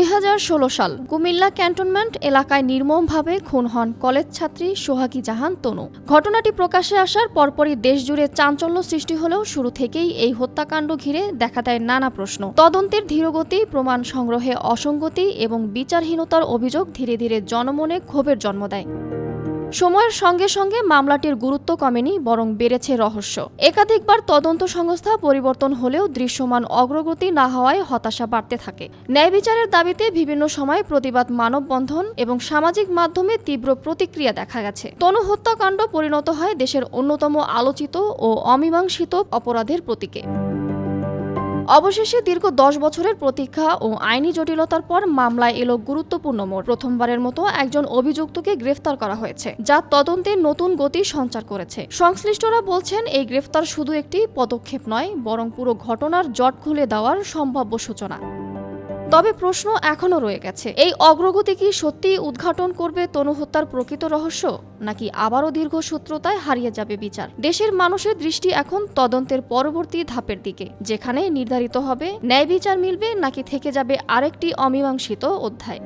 2016 সাল কুমিল্লা ক্যান্টনমেন্ট এলাকায় নির্মমভাবে খুন হন কলেজ ছাত্রী সোহাগী জাহান তনু। ঘটনাটি প্রকাশ্যে আসার পরপরই দেশজুড়ে চাঞ্চল্য সৃষ্টি হলেও শুরু থেকেই এই হত্যাকাণ্ড ঘিরে দেখা দেয় নানা প্রশ্ন। তদন্তের ধীরগতি, প্রমাণ সংগ্রহে অসঙ্গতি এবং বিচারহীনতার অভিযোগ ধীরে ধীরে জনমনে ক্ষোভের জন্ম দেয়। সময়ের সঙ্গে সঙ্গে মামলাটির গুরুত্ব কমেনি, বরং বেড়েছে রহস্য। একাধিকবার তদন্ত সংস্থা পরিবর্তন হলেও দৃশ্যমান অগ্রগতি না হওয়ায় হতাশা বাড়তে থাকে। ন্যায় বিচারের দাবিতে বিভিন্ন সময় প্রতিবাদ, মানববন্ধন এবং সামাজিক মাধ্যমে তীব্র প্রতিক্রিয়া দেখা গেছে। তনু হত্যাকাণ্ড পরিণত হয় দেশের অন্যতম আলোচিত ও অমীমাংসিত অপরাধের প্রতীকে। অবশেষে দীর্ঘ 10 বছরের প্রতীক্ষা ও আইনি জটিলতার পর মামলায় এলো গুরুত্বপূর্ণ মোড়। প্রথমবারের মতো একজন অভিযুক্তকে গ্রেফতার করা হয়েছে, যা তদন্তে নতুন গতি সঞ্চার করেছে। সংশ্লিষ্টরা বলছেন, এই গ্রেফতার শুধু একটি পদক্ষেপ নয়, বরং পুরো ঘটনার জট খুলে দেওয়ার সম্ভাব্য সূচনা। তবে প্রশ্ন এখনও রয়ে গেছে, এই অগ্রগতি কি সত্যিই উদ্ঘাটন করবে তনু হত্যার প্রকৃত রহস্য, নাকি আবারও দীর্ঘসূত্রতায় হারিয়ে যাবে বিচার? দেশের মানুষের দৃষ্টি এখন তদন্তের পরবর্তী ধাপের দিকে, যেখানে নির্ধারিত হবে ন্যায় বিচার মিলবে নাকি থেকে যাবে আরেকটি অমীমাংসিত অধ্যায়।